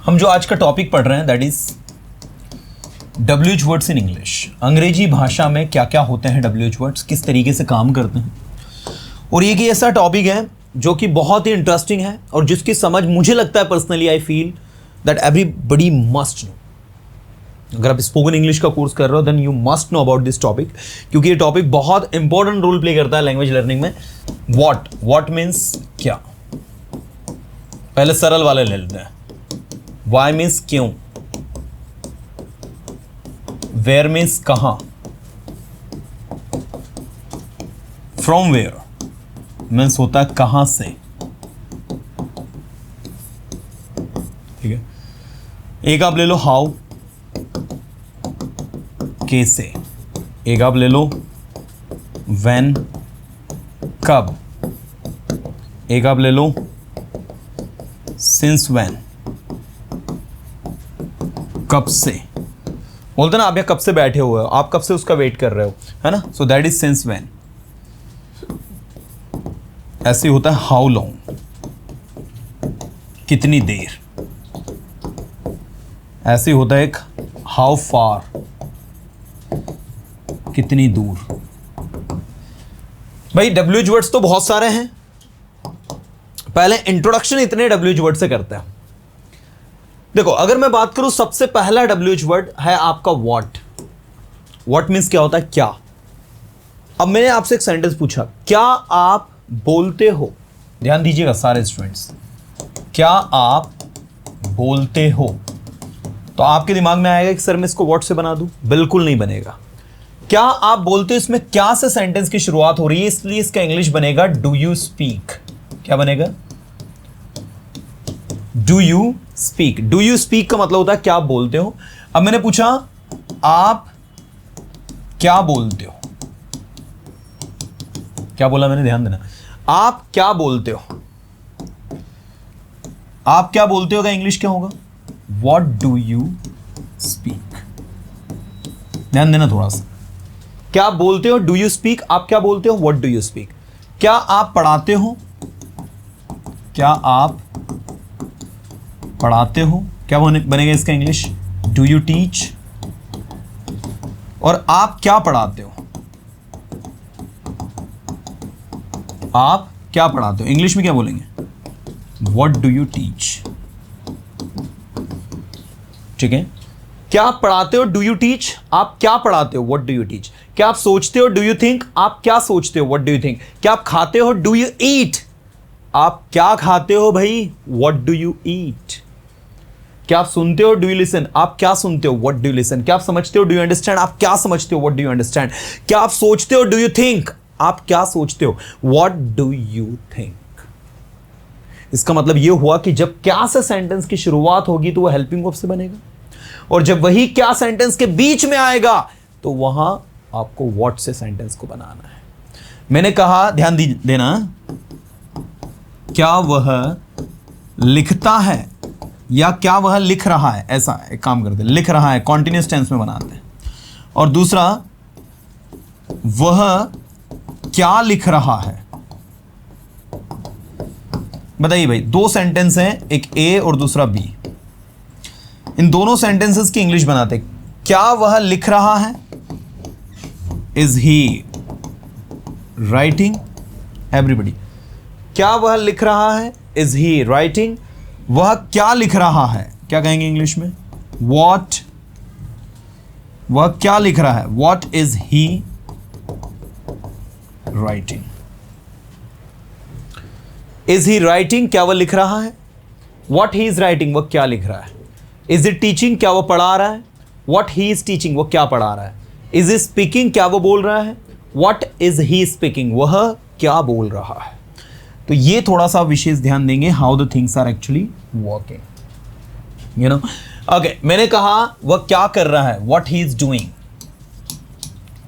हम जो आज का टॉपिक पढ़ रहे हैं that is WH words in English. अंग्रेजी भाषा में क्या क्या होते हैं WH वर्ड्स, किस तरीके से काम करते हैं। और ये कि ऐसा टॉपिक है जो कि बहुत ही इंटरेस्टिंग है और जिसकी समझ मुझे लगता है personally I feel that everybody must know. अगर आप स्पोकन इंग्लिश का कोर्स कर रहे हो then you must know about this topic, क्योंकि ये टॉपिक बहुत इंपॉर्टेंट रोल प्ले करता है लैंग्वेज लर्निंग में। व्हाट मीन्स क्या, पहले सरल वाले ले लेते हैं। वाई मीन्स क्यों, वेयर मीन्स कहां, फ्रॉम वेयर मीन्स होता है कहां से, ठीक है। एक आप ले लो हाउ, कैसे। एक आप ले लो व्हेन, कब। एक आप ले लो सिंस व्हेन, कब से। बोलते ना आप यहाँ कब से बैठे हुए हो, आप कब से उसका वेट कर रहे हो, है ना। So that is since when. ऐसे होता है हाउ लॉन्ग, कितनी देर। ऐसे होता है एक हाउ फार, कितनी दूर। भाई WH वर्ड्स तो बहुत सारे हैं। पहले इंट्रोडक्शन इतने WH वर्ड से करते हैं। देखो अगर मैं बात करूं सबसे पहला WH वर्ड है आपका व्हाट मींस क्या होता है, क्या। अब मैंने आपसे एक सेंटेंस पूछा, क्या आप बोलते हो। ध्यान दीजिएगा सारे स्टूडेंट्स, क्या आप बोलते हो। तो आपके दिमाग में आएगा कि सर मैं इसको व्हाट से बना दूं, बिल्कुल नहीं बनेगा। क्या आप बोलते हो इसमें क्या से सेंटेंस की शुरुआत हो रही है, इसलिए इसका इंग्लिश बनेगा डू यू स्पीक। क्या बनेगा, do you speak. Do you speak का मतलब होता है क्या आप बोलते हो। अब मैंने पूछा आप क्या बोलते हो, क्या बोला मैंने, ध्यान देना। आप क्या बोलते हो, आप क्या बोलते हो का इंग्लिश क्या होगा, व्हाट डू यू स्पीक। ध्यान देना थोड़ा सा। क्या आप बोलते हो, डू यू स्पीक। आप क्या बोलते हो, व्हाट डू यू स्पीक। क्या आप पढ़ाते हो, क्या आप पढ़ाते हो, क्या बनेगा इसका इंग्लिश, डू यू टीच। और आप क्या पढ़ाते हो, आप क्या पढ़ाते हो, इंग्लिश में क्या बोलेंगे, व्हाट डू यू टीच। ठीक है। क्या आप पढ़ाते हो, डू यू टीच। आप क्या पढ़ाते हो, व्हाट डू यू टीच। क्या आप सोचते हो, डू यू थिंक। आप क्या सोचते हो, व्हाट डू यू थिंक। क्या आप खाते हो, डू यू ईट। आप क्या खाते हो भाई, व्हाट डू यू ईट। क्या आप सुनते हो, डू यू लिसन। आप क्या सुनते हो, व्हाट डू यू लिसन। क्या आप समझते हो, डू यू अंडरस्टैंड। आप क्या समझते हो, व्हाट डू यू अंडरस्टैंड। क्या आप सोचते हो, डू यू थिंक। आप क्या सोचते हो, व्हाट डू यू थिंक। इसका मतलब यह हुआ कि जब क्या से सेंटेंस की शुरुआत होगी तो वह हेल्पिंग वर्ब से बनेगा, और जब वही क्या सेंटेंस के बीच में आएगा तो वहां आपको व्हाट से सेंटेंस को बनाना है। मैंने कहा ध्यान देना, क्या वह लिखता है या क्या वह लिख रहा है। ऐसा एक काम करते हैं, लिख रहा है कॉन्टिन्यूअस टेंस में बनाते हैं। और दूसरा, वह क्या लिख रहा है। बताइए भाई, दो सेंटेंस हैं, एक ए और दूसरा बी। इन दोनों सेंटेंसेस की इंग्लिश बनाते हैं। क्या वह लिख रहा है, इज ही राइटिंग। एवरीबडी, क्या वह लिख रहा है, इज ही राइटिंग। वह क्या लिख रहा है, क्या कहेंगे इंग्लिश में, व्हाट। वह क्या लिख रहा है, what is he writing. Is he writing, क्या वह लिख रहा है। व्हाट ही इज राइटिंग, वह क्या लिख रहा है। इज इट टीचिंग, क्या वो पढ़ा रहा है। व्हाट ही इज टीचिंग, वो क्या पढ़ा रहा है। इज इज स्पीकिंग, क्या वो बोल रहा है। व्हाट इज ही स्पीकिंग, वह क्या बोल रहा है। तो ये थोड़ा सा विशेष ध्यान देंगे, how the things are actually working, you know. Okay, मैंने कहा वह क्या कर रहा है, what he is doing.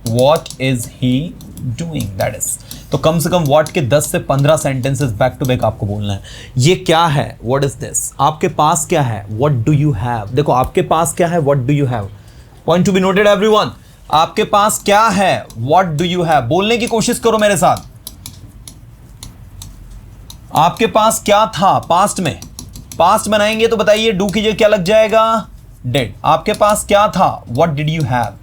What is he doing, that is. तो कम से कम व्हाट के 10 से 15 सेंटेंसेस बैक टू बैक आपको बोलना है। ये क्या है, व्हाट इज दिस। आपके पास क्या है, व्हाट डू यू हैव। देखो आपके पास क्या है, what do you have. Point to be noted everyone. आपके पास क्या है, व्हाट डू यू हैव। बोलने की कोशिश करो मेरे साथ। आपके पास क्या था पास्ट में, पास्ट बनाएंगे तो बताइए डू की जगह क्या लग जाएगा, डिड। आपके पास क्या था, what did you have.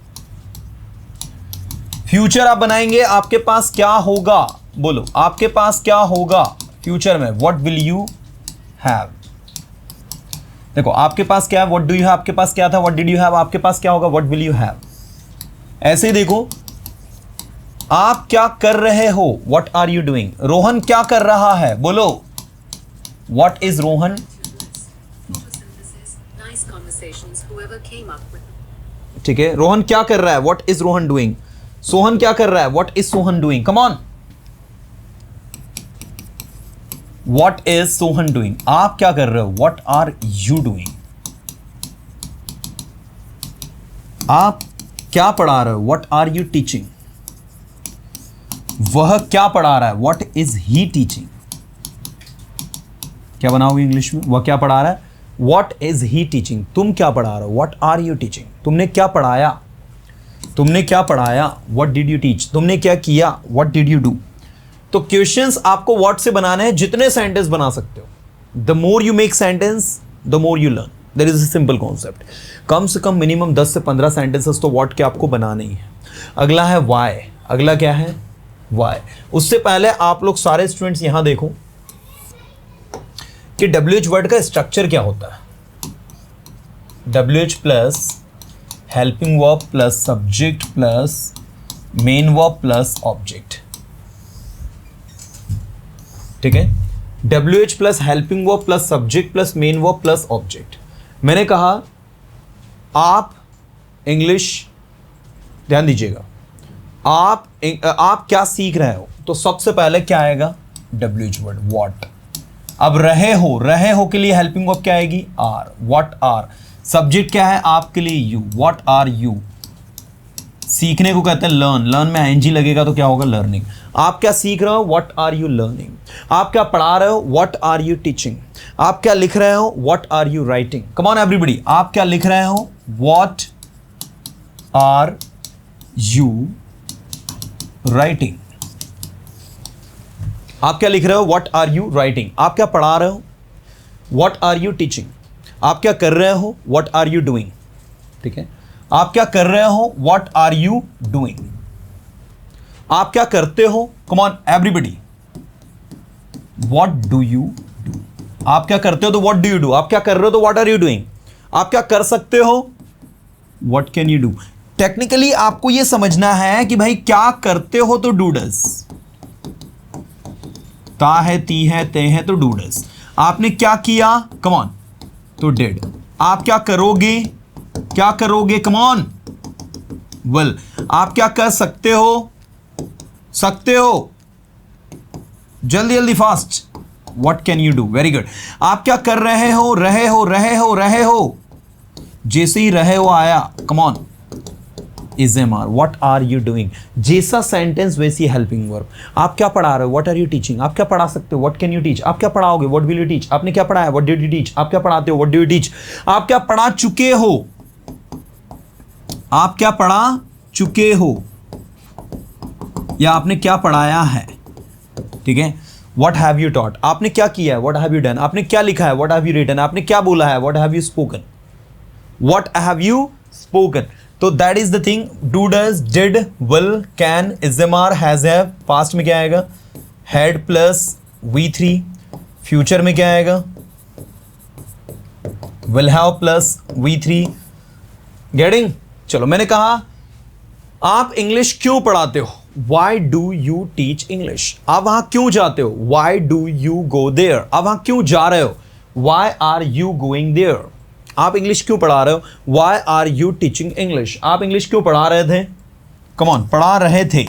Future आप बनाएंगे, आपके पास क्या होगा, बोलो आपके पास क्या होगा फ्यूचर में, व्हाट विल यू हैव। देखो आपके पास क्या है, व्हाट डू यू हैव, आपके पास क्या था, व्हाट डिड यू हैव, आपके पास क्या होगा, व्हाट विल यू हैव। ऐसे ही देखो आप क्या कर रहे हो, what are you doing. Rohan क्या कर रहा है, बोलो व्हाट इज रोहन। ठीक है, रोहन क्या कर रहा है, what is Rohan doing. Sohan क्या कर रहा है, what is Sohan doing. Come on, what is Sohan doing. आप क्या कर रहे हो, व्हाट आर यू डूइंग। आप क्या पढ़ा रहे हो, व्हाट आर यू टीचिंग। वह क्या पढ़ा रहा है, व्हाट इज ही टीचिंग। क्या बनाओगे इंग्लिश में, वह क्या पढ़ा रहा है, व्हाट इज ही टीचिंग। तुम क्या पढ़ा रहे हो, व्हाट आर यू टीचिंग। तुमने क्या पढ़ाया, तुमने क्या पढ़ाया, व्हाट डिड यू टीच। तुमने क्या किया, व्हाट डिड यू डू। तो क्वेश्चंस आपको व्हाट से बनाने हैं, जितने सेंटेंस बना सकते हो। The more you make sentence the more you learn. There is a simple concept. कम से कम मिनिमम 10 से 15 सेंटेंसेस तो व्हाट के आपको बनाने ही है। अगला है वाई। अगला क्या है, वाई। उससे पहले आप लोग सारे स्टूडेंट्स यहां देखो कि WH वर्ड का स्ट्रक्चर क्या होता है। WH plus helping verb plus subject plus main verb plus object. ठीक है, WH plus helping verb plus subject plus main verb plus object. मैंने कहा आप इंग्लिश, ध्यान दीजिएगा, आप क्या सीख रहे हो, तो सबसे पहले क्या आएगा, WH वर्ड व्हाट। अब रहे हो के लिए हेल्पिंग वर्ब क्या आएगी, आर, व्हाट आर। सब्जेक्ट क्या है आपके लिए, यू, व्हाट आर यू। सीखने को कहते हैं लर्न, लर्न में ING लगेगा तो क्या होगा, लर्निंग। आप क्या सीख रहे हो, व्हाट आर यू लर्निंग। आप क्या पढ़ा रहे हो, व्हाट आर यू टीचिंग। आप क्या लिख रहे हो, what are you writing. Come on everybody, आप क्या लिख रहे हो, व्हाट आर यू राइटिंग। आप क्या लिख रहे हो, व्हाट आर यू राइटिंग। आप क्या पढ़ा रहे हो, व्हाट आर यू टीचिंग। आप क्या कर रहे हो, व्हाट आर यू डूइंग। ठीक है, आप क्या कर रहे हो, व्हाट आर यू डूइंग। आप क्या करते हो, कम on everybody, what do you do. आप क्या करते हो तो व्हाट डू यू डू। आप क्या कर रहे हो तो व्हाट आर यू डूइंग। आप क्या कर सकते हो, what can you do. Technically आपको यह समझना है कि भाई क्या करते हो तो डू डज। ता है, ती है, ते है तो डू डज। आपने क्या किया, कम ऑन, तो डिड। आप क्या करोगे, क्या करोगे, कम ऑन, विल। आप क्या कर सकते हो, सकते हो, जल्दी जल्दी fast, what can you do. Very good. आप क्या कर रहे हो, रहे हो, रहे हो, रहे हो। जैसे ही रहे हो आया, come on, is am are, what are you doing. जैसा सेंटेंस वैसी हेल्पिंग वर्ब। आप क्या पढ़ा रहे हो, व्हाट आर यू टीचिंग। आप क्या पढ़ा सकते हो, व्हाट कैन यू टीच। आप क्या पढ़ाओगे, व्हाट विल यू टीच। आपने क्या पढ़ाया, व्हाट डिड यू टीच। आप क्या पढ़ाते हो, व्हाट डू यू टीच। आप क्या पढ़ा चुके हो, आप क्या पढ़ा चुके हो, या आपने क्या पढ़ाया है। ठीक है, व्हाट हैव यू टॉट। आपने क्या किया है, व्हाट हैव यू डन। आपने क्या लिखा है, व्हाट हैव यू रिटन। आपने क्या बोला है, what have you spoken, what have you spoken. तो that is the thing, do does, did, will, can, is am are, has have. Past में क्या आएगा, हैड प्लस V3। फ्यूचर में क्या आएगा, will have plus V3। Getting. चलो, मैंने कहा आप इंग्लिश क्यों पढ़ाते हो, why do you teach English. आप वहां क्यों जाते हो, why do you go there. आप वहां क्यों जा रहे हो, why are you going there. आप इंग्लिश क्यों पढ़ा रहे हो, why are you teaching English. आप इंग्लिश क्यों पढ़ा रहे थे, कम ऑन, पढ़ा रहे थे।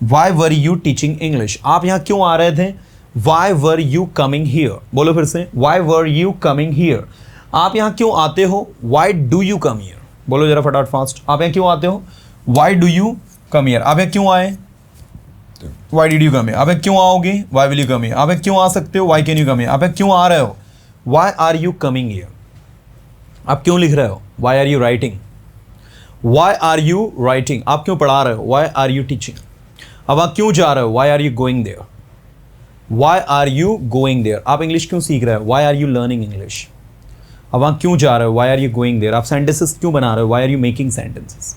Why were you teaching English. आप यहां क्यों आ रहे थे, why were you coming here. बोलो फिर से, why were you coming here. आप यहां क्यों आते हो, why do you come here. बोलो जरा फटाफट फास्ट, आप यहां क्यों आते हो, why do you come here. आप यहां क्यों आए, why did you come here. आप यहां क्यों आओगे, why will you come here. आप यहां क्यों आ सकते हो, why can you come here. आप यहां क्यों आ रहे हो, why are you coming here. आप क्यों लिख रहे हो, why are you writing. Why are you writing. आप क्यों पढ़ा रहे हो, वाई आर यू टीचिंग। अब आप क्यों जा रहे हो, why are you going there. Why are you going there? आप इंग्लिश क्यों सीख रहे हो? Why are you learning English? अब वहाँ क्यों जा रहे हो? Why are you going there? आप sentences क्यों बना रहे हो? Why are you making sentences?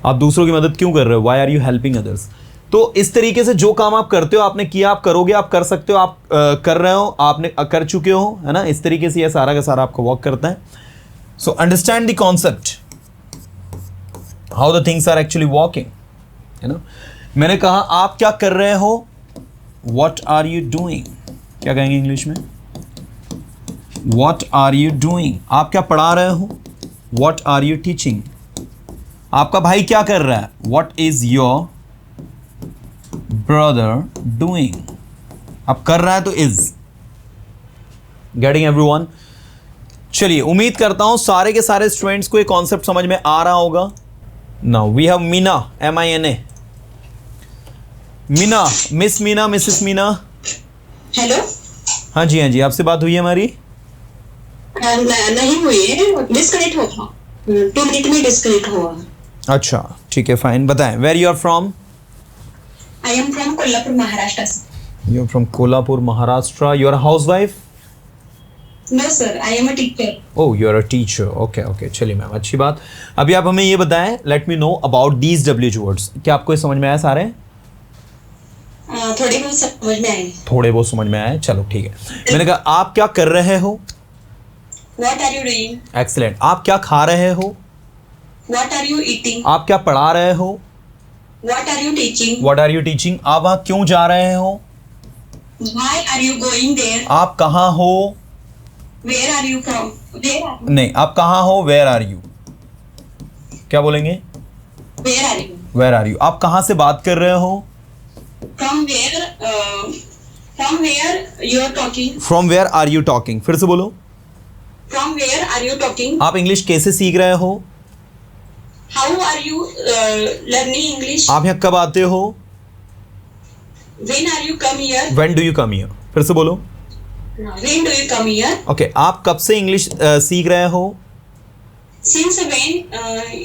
आप दूसरों की मदद क्यों कर रहे हो? Why are you helping others? तो इस तरीके से जो काम आप करते हो, आपने किया, आप करोगे, आप कर सकते हो, आप कर रहे हो, आपने कर चुके हो, है ना? इस तरीके से ये सारा का सारा आपको वर्क करता है. So understand the concept, how the things are actually working, है ना? मैंने कहा आप क्या कर रहे हो? What are you doing? क्या कहेंगे इंग्लिश में? What are you doing? आप क्या पढ़ा रहे हो? What are you teaching? आपका भाई क्या कर रहा है? What is your brother doing? अब कर रहा है तो is. Getting everyone? चलिए, उम्मीद करता हूं सारे के सारे स्टूडेंट्स को ये कॉन्सेप्ट समझ में आ रहा होगा. Now we have Mina, M-I-N-A. Meena, miss Meena, Mrs Meena. Hello. हाँ जी, हाँ जी, आपसे बात हुई है हमारी? नहीं हुई है, डिस्कनेक्ट हुआ, 2 मिनट में डिस्कनेक्ट हुआ. अच्छा, ठीक है, फाइन. बताएं, where you are from? I am from Kolhapur, Maharashtra. You are from Kolhapur, Maharashtra. You are a housewife? No sir, I am a teacher. Oh, you are a teacher. Okay okay, चलिए ma'am, अच्छी बात. अभी आप हमें ये बताएं, let me know about these WH words. क्या आपको ये समझ में आया सारे? थोड़े बहुत समझ में आए. थोड़े बहुत समझ में आए, चलो ठीक है. मैंने कहा आप क्या कर रहे हो? What are you doing? Excellent. आप क्या खा रहे हो? What are you eating? आप क्या पढ़ा रहे हो? What are you teaching? What are you teaching? आप वहाँ क्यों जा रहे हो? Why are you going there? आप कहाँ हो? Where are you from? Where are नहीं, आप कहाँ हो? Where are you? क्या बोलेंगे? Where are you? Where are you? आप कहाँ से बात कर रहे हो? From where you are talking? From where are you talking? फिर से बोलो. From where are you talking? आप इंग्लिश कैसे सीख रहे हो? How are you learning English? आप यहाँ कब आते हो? When are you come here? When do you come here? फिर से बोलो. When do you come here? Okay, आप कब से इंग्लिश सीख रहे हो? Since when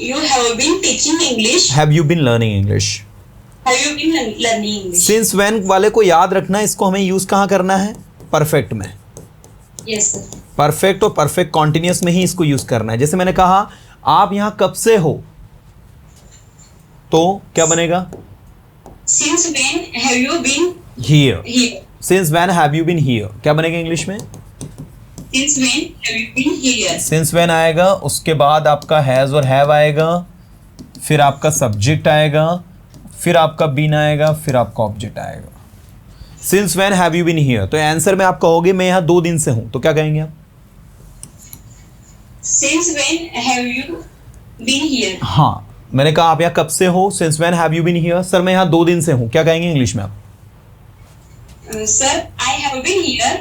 you have been teaching English? Have you been learning English? Have you been learning English? Since when वाले को याद रखना है, इसको हमें यूज कहाँ करना है? परफेक्ट में. Yes sir. परफेक्ट और परफेक्ट कॉन्टिन्यूस में ही इसको यूज करना है. जैसे मैंने कहा आप यहाँ कब से हो, तो क्या बनेगा? Since when have you been here. here? Since when have you been here? क्या बनेगा इंग्लिश में? Since when have you been here? Since when आएगा, उसके बाद आपका हैज और हैव आएगा, फिर आपका सब्जेक्ट आएगा, फिर आपका बीन आएगा, फिर आपका ऑब्जेक्ट आएगा. Since when have you been here? तो आंसर में आप कहोगे मैं यहाँ 2 दिन से हूं, तो क्या कहेंगे आप? Since when have you been here? हाँ, मैंने कहा आप यहाँ कब से हो? Since when have you been here? Sir मैं यहाँ 2 दिन से हूँ. क्या कहेंगे इंग्लिश में आप? Sir, I have been here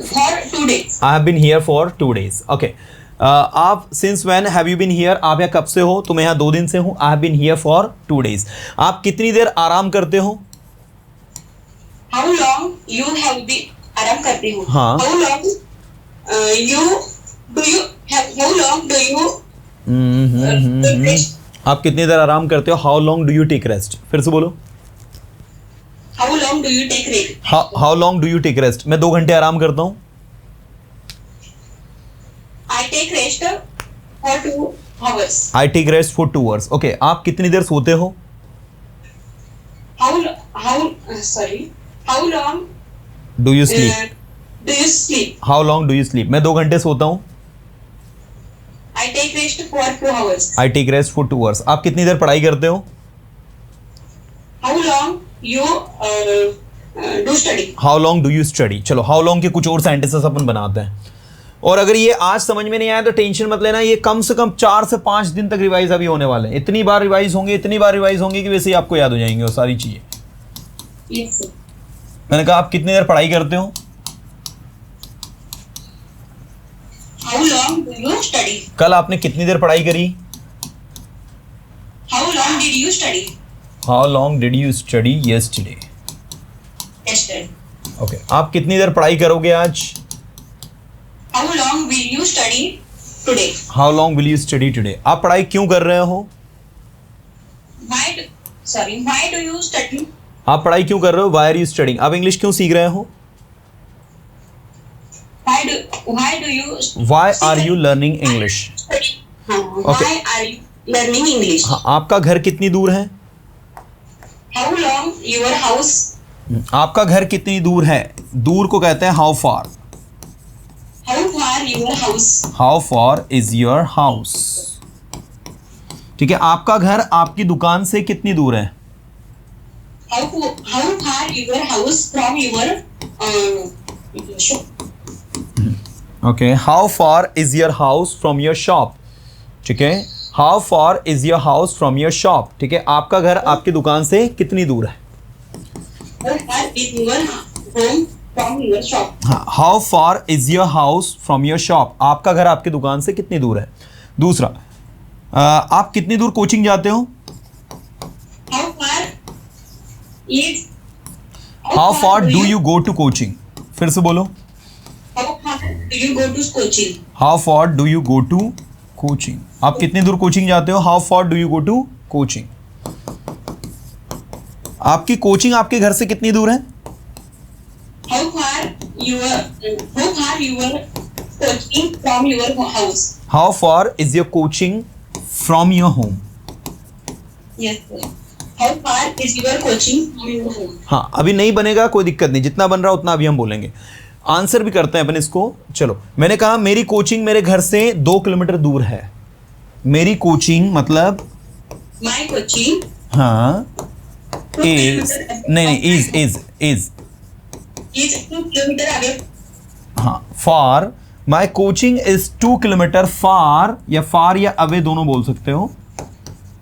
for 2 days. I have been here for 2 days. Okay. आप since when have you been here, आप यहाँ कब से हो? तो मैं यहाँ 2 दिन से हूँ. I have been here for 2 days. आप कितनी देर आराम करते हो? How long you have been आराम करते हो? हाँ. How long how long do you take rest? आप कितनी देर आराम करते हो? How long do you take rest? फिर से बोलो. How long do you take rest? How long do you take rest? मैं 2 घंटे आराम करता हूँ. I take rest for 2 hours. I take rest for 2 hours. Okay. आप कितनी देर सोते हो? How long do you sleep? do you sleep? How long do you sleep? मैं 2 घंटे सोता हूँ. I take rest for 2 hours. I take rest for 2 hours. आप कितनी देर पढ़ाई करते हो? How long you do study? How long do you study? चलो, हाउ लॉन्ग के कुछ और सेंटेंसेस अपन बनाते हैं. और अगर ये आज समझ में नहीं आया तो टेंशन मत लेना, ये कम से कम 4 से 5 दिन तक रिवाइज अभी होने वाले हैं. इतनी बार रिवाइज होंगे कि वैसे ही आपको याद हो जाएंगे वो सारी चीजें. Yes sir. मैंने कहा आप कितनी देर पढ़ाई करते हो? How long do you study? कल आपने कितनी देर पढ़ाई करी? How long did you study? How long did you study yesterday? Yesterday. Okay. आप कितनी देर पढ़ाई करोगे आज? How long will you study today? How long will you study today? आप पढ़ाई क्यों कर रहे हो? Why do you study? आप पढ़ाई क्यों कर रहे हो? Why are you studying? आप इंग्लिश क्यों सीख रहे हो? Why do you why are you learning English? Why are you learning English? हाँ, आपका घर कितनी दूर है? How long your house? आपका घर कितनी दूर है? दूर को कहते हैं how far. How far your house? How far is your house? ठीक है, आपका घर आपकी दुकान से कितनी दूर है? How far your house from your shop? Okay, how far is your house from your shop? ठीक है, how far is your house from your shop? ठीक है, आपका घर आपकी दुकान से कितनी दूर है? How far is your home from your shop? हाँ, how far is your house from your shop? आपका घर आपकी दुकान से कितनी दूर है? दूसरा, आप कितनी दूर कोचिंग जाते हो? How far is how far do you go to coaching? फिर से बोलो. How far do you go to coaching? How far do you go to coaching? आप कितनी दूर कोचिंग जाते हो? How far do you go to coaching? आपकी coaching आपके घर से कितनी दूर है? How far your coaching from your house? How far is your coaching from your home? Yes, sir. How far is your coaching from your home? हाँ, अभी नहीं बनेगा, कोई दिक्कत नहीं, जितना बन रहा उतना अभी हम बोलेंगे. आंसर भी करते हैं अपन इसको. चलो, मैंने कहा मेरी कोचिंग मेरे घर से 2 किलोमीटर दूर है. मेरी कोचिंग मतलब My coaching हाँ, 2 इज kilometer नहीं, इज is 2 kilometer away. हाँ, फार. माई कोचिंग इज 2 किलोमीटर फार, या फार या अवे दोनों बोल सकते हो.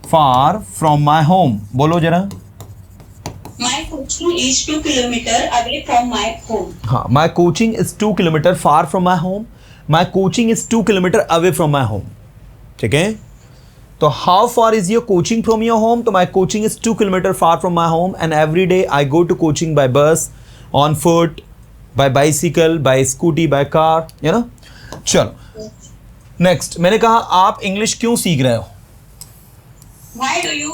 फार फ्रॉम माई होम. बोलो जरा. My coaching is 2 kilometer away from my home. हाँ, my coaching is 2 kilometre far from my home. My coaching is 2 kilometre away from my home. ठीक है, तो how far is your coaching from your home? तो my coaching is 2 kilometre far from my home and every day I go to coaching by bus, on foot, by bicycle, by scooty, by car. You know. चलो next, मैंने कहा आप English क्यों सीख रहे हो? Why do you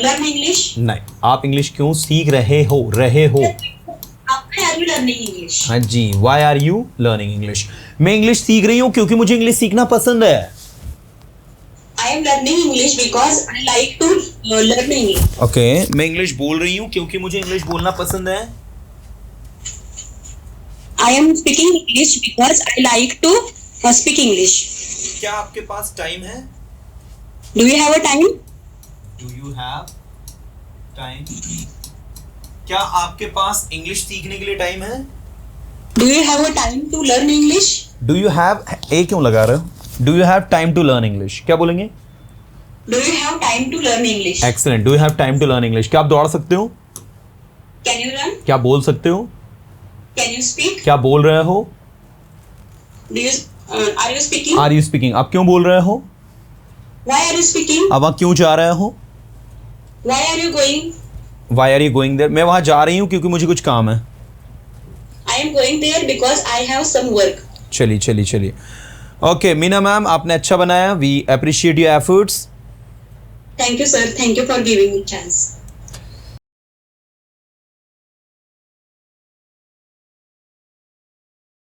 learn English? नहीं, आप इंग्लिश क्यों सीख रहे हो? Why are you learning English? हाँ जी, why are you learning English? मैं इंग्लिश सीख रही हूँ क्योंकि मुझे इंग्लिश सीखना पसंद है. I am learning English because I like to learn English. Okay, मैं इंग्लिश बोल रही हूँ क्योंकि मुझे इंग्लिश बोलना पसंद है. I am speaking English because I like to speak English. क्या आपके पास टाइम है? Do you have a time? Do you have time? क्या आपके पास इंग्लिश सीखने के लिए टाइम है? Do you have a time to learn English? Do you have, ए क्यों लगा रहे हो? Do you have time to learn English? क्या बोलेंगे? Do you have time to learn English? Excellent. Do you have time to learn English? क्या आप दौड़ सकते हो? Can you run? क्या बोल सकते हो? Can you speak? क्या बोल रहे हो? Do you are you speaking? Are you speaking? आप क्यों बोल रहे हो? Why are you speaking? अब वहाँ क्यों जा रहे हो? Why are you going? Why are you going there? मैं वहाँ जा रही हूँ क्योंकि मुझे कुछ काम है. I am going there because I have some work. चलिए. ओके, मीना मैम, आपने अच्छा बनाया. We appreciate your efforts. Thank you, sir. Thank you for giving me chance.